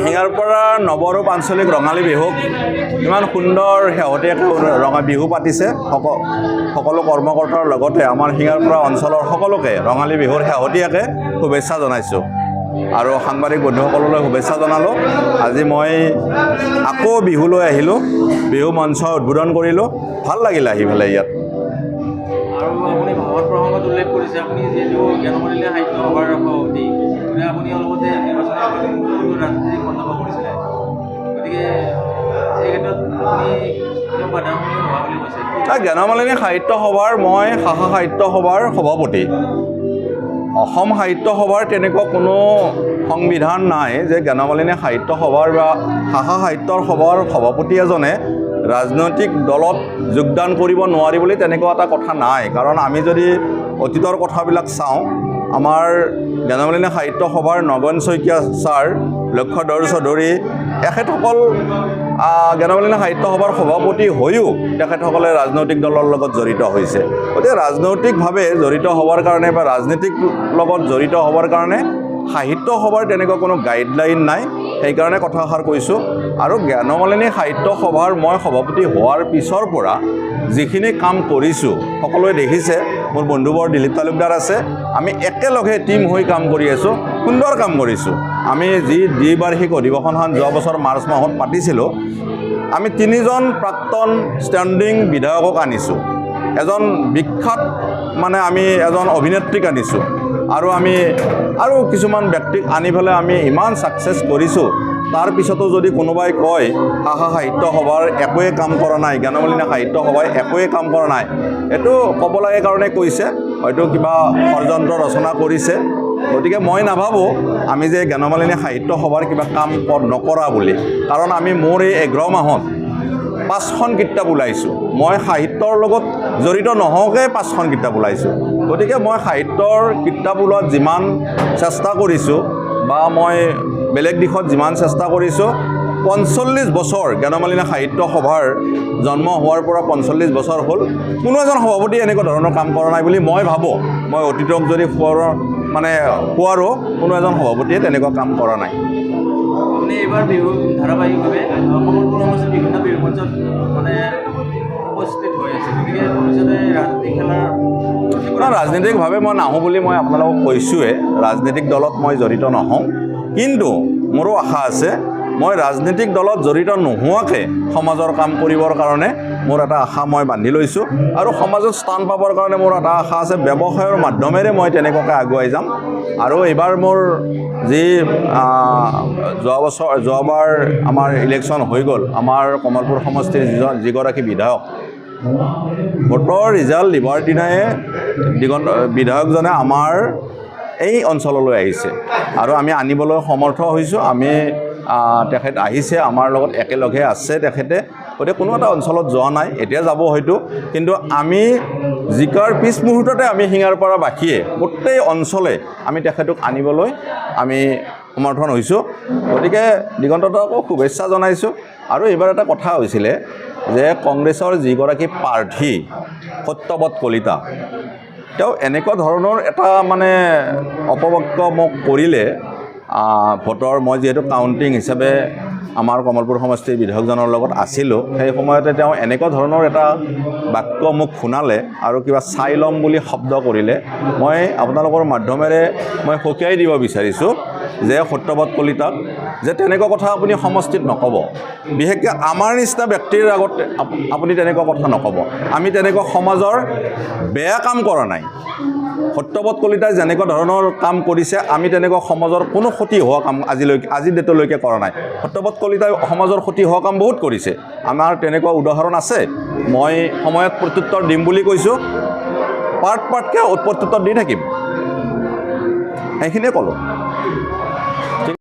শিঙাৰপাৰা নৱৰূপ আঞ্চলিক ৰঙালী বিহুক ইমান সুন্দৰ শেহতীয়াকৈ ৰঙা বিহু পাতিছে। সকলো কৰ্মকৰ্তাৰ লগতে আমাৰ শিঙাৰপাৰা অঞ্চলৰ সকলোকে ৰঙালী বিহুৰ শেহতীয়াকৈ শুভেচ্ছা জনাইছোঁ আৰু সাংবাদিক বন্ধুসকললৈ শুভেচ্ছা জনালোঁ। আজি মই আকৌ বিহুলৈ আহিলোঁ, বিহু মঞ্চ উদ্বোধন কৰিলোঁ, ভাল লাগিল আহি পেলাই ইয়াত। আৰু আপুনি ভাগৱত প্ৰসংগত উল্লেখ কৰিছে, আপুনি যিহেতু জ্ঞানমন্দিৰ সাহিত্য সভাৰ সভাপতি, আপুনি অলপতে নিৰ্বাচনী ৰাজনীতিক মন্তব্য কৰিছিলে, গতিকে এই ক্ষেত্ৰত আপুনি বাধাৰ সন্মুখীন হোৱা বুলি কৈছে। জ্ঞানমালিনী সাহিত্য সভাৰ মই সাহা সাহিত্য সভাৰ সভাপতি। অসম সাহিত্য সভাৰ তেনেকুৱা কোনো সংবিধান নাই যে জ্ঞানমালিনী সাহিত্য সভাৰ বা সাহা সাহিত্য সভাৰ সভাপতি এজনে ৰাজনৈতিক দলত যোগদান কৰিব নোৱাৰি বুলি তেনেকুৱা এটা কথা নাই। কাৰণ আমি যদি অতীতৰ কথাবিলাক চাওঁ, আমাৰ জ্ঞানমালিনী সাহিত্য সভাৰ নগেন শইকীয়া ছাৰ, লক্ষ্যধৰ চৌধুৰী এখেতসকল জ্ঞানমালিনী সাহিত্য সভাৰ সভাপতি হৈও তেখেতসকলে ৰাজনৈতিক দলৰ লগত জড়িত হৈছে। গতিকে ৰাজনৈতিকভাৱে জড়িত হ'বৰ কাৰণে বা ৰাজনীতিক লগত জড়িত হ'বৰ কাৰণে সাহিত্য সভাৰ তেনেকুৱা কোনো গাইডলাইন নাই, সেইকাৰণে কথাষাৰ কৈছোঁ। আৰু জ্ঞানমালিনী সাহিত্য সভাৰ মই সভাপতি হোৱাৰ পিছৰ পৰা যিখিনি কাম কৰিছোঁ সকলোৱে দেখিছে। মোৰ বন্ধুবৰ দিলীপ তালুকদাৰ আছে, আমি একেলগে টিম হৈ কাম কৰি আছোঁ, সুন্দৰ কাম কৰিছোঁ। আমি যি দ্বিবাৰ্ষিক অধিৱেশনখন যোৱা বছৰ মাৰ্চ মাহত পাতিছিলোঁ, আমি 3জন প্ৰাক্তন ষ্টেণ্ডিং বিধায়কক আনিছোঁ, এজন বিখ্যাত আমি এজন অভিনেত্ৰীক আনিছোঁ, আৰু আমি আৰু কিছুমান ব্যক্তিক আনি পেলাই আমি ইমান ছাকচেছ কৰিছোঁ। তাৰপিছতো যদি কোনোবাই কয় সাহা সাহিত্য সভাৰ একোৱে কাম কৰা নাই, জ্ঞানমালিনী সাহিত্য সভাই একোৱে কাম কৰা নাই, এইটো ক'ব লাগে কাৰণে কৈছে, হয়তো কিবা ষড়যন্ত্ৰ ৰচনা কৰিছে। গতিকে মই নাভাবোঁ আমি যে জ্ঞানমালিনী সাহিত্য সভাৰ কিবা কাম নকৰা বুলি। কাৰণ আমি মোৰ এই 11 মাহত 5খন কিতাপ ওলাইছোঁ। মই সাহিত্যৰ লগত জড়িত নহওঁকৈ 5খন কিতাপ ওলাইছোঁ। গতিকে মই সাহিত্যৰ কিতাপ ওলোৱাত যিমান চেষ্টা কৰিছোঁ বা মই বেলেগ দিশত যিমান চেষ্টা কৰিছোঁ, 45 বছৰ জ্ঞানমালিনী সাহিত্য সভাৰ জন্ম হোৱাৰ পৰা 45 বছৰ হ'ল, কোনো এজন সভাপতি এনেকুৱা ধৰণৰ কাম কৰা নাই বুলি মই ভাবোঁ। মই অতীতক যদি কোৱাৰো কোনো এজন সভাপতিয়ে তেনেকুৱা কাম কৰা নাই। আপুনি এইবাৰ বিহু ধাৰাবাহিকভাৱে সমগ্ৰ সমষ্টিৰ বিভিন্ন বিহু মঞ্চত উপস্থিত হৈ আছে, গতিকে ভৱিষ্যতে ৰাজনীতি খেলাৰ ৰাজনীতিকভাৱে মই নাহোঁ বুলি মই আপোনালোকক কৈছোঁৱে। ৰাজনীতিক দলত মই জড়িত নহওঁ, কিন্তু মোৰো আশা আছে মই ৰাজনীতিক দলত জড়িত নোহোৱাকৈ সমাজৰ কাম কৰিবৰ কাৰণে মোৰ এটা আশা মই বান্ধি লৈছোঁ। আৰু সমাজত স্থান পাবৰ কাৰণে মোৰ এটা আশা আছে, ব্যৱসায়ৰ মাধ্যমেৰে মই তেনেকুৱাকৈ আগুৱাই যাম। আৰু এইবাৰ মোৰ যি যোৱাবাৰ আমাৰ ইলেকশ্যন হৈ গ'ল, আমাৰ কমলপুৰ সমষ্টিৰ যিগৰাকী বিধায়ক, ভোটৰ ৰিজাল্ট দিবৰ দিনাই বিধায়কজনে আমাৰ এই অঞ্চললৈ আহিছে আৰু আমি আনিবলৈ সমৰ্থ হৈছোঁ। তেখেত আহিছে, আমাৰ লগত একেলগে আছে তেখেতে। গতিকে কোনো এটা অঞ্চলত যোৱা নাই, এতিয়া যাব হয়তো, কিন্তু আমি জিকাৰ পিছ মুহূৰ্ততে আমি শিঙাৰপাৰাবাসীয়ে গোটেই অঞ্চলে আমি তেখেতক আনিবলৈ আমি সমৰ্থন হৈছোঁ। গতিকে দিগন্তদাকো শুভেচ্ছা জনাইছোঁ। আৰু এইবাৰ এটা কথা হৈছিলে যে কংগ্ৰেছৰ যিগৰাকী প্ৰাৰ্থী সত্যব্ৰত কলিতা, তেওঁ এনেকুৱা ধৰণৰ এটা অপবাক্য মোক কৰিলে ভোটৰ। মই যিহেতু কাউণ্টিং হিচাপে আমাৰ কমলপুৰ সমষ্টিৰ বিধায়কজনৰ লগত আছিলোঁ, সেই সময়তে তেওঁ এনেকুৱা ধৰণৰ এটা বাক্য মোক শুনালে আৰু কিবা চাই ল'ম বুলি শব্দ কৰিলে। মই আপোনালোকৰ মাধ্যমেৰে মই সকীয়াই দিব বিচাৰিছোঁ যে সত্যব্ৰত কলিতাক যে তেনেকুৱা কথা আপুনি সমষ্টিত নক'ব, বিশেষকৈ আমাৰ নিচিনা ব্যক্তিৰ আগত আপুনি তেনেকুৱা কথা নক'ব। আমি তেনেকুৱা সমাজৰ বেয়া কাম কৰা নাই। সত্যব্ৰত কলিতাই যেনেকুৱা ধৰণৰ কাম কৰিছে, আমি তেনেকুৱা সমাজৰ কোনো ক্ষতি হোৱা কাম আজিৰ ডেটলৈকে কৰা নাই। সত্যব্ৰত কলিতাই সমাজৰ ক্ষতি হোৱা কাম বহুত কৰিছে, আমাৰ তেনেকুৱা উদাহৰণ আছে। মই সময়ত প্ৰত্যুত্তৰ দিম বুলি কৈছোঁ, পাৰ্টকৈ প্ৰত্যুত্তৰ দি থাকিম, সেইখিনিয়ে ক'লোঁ।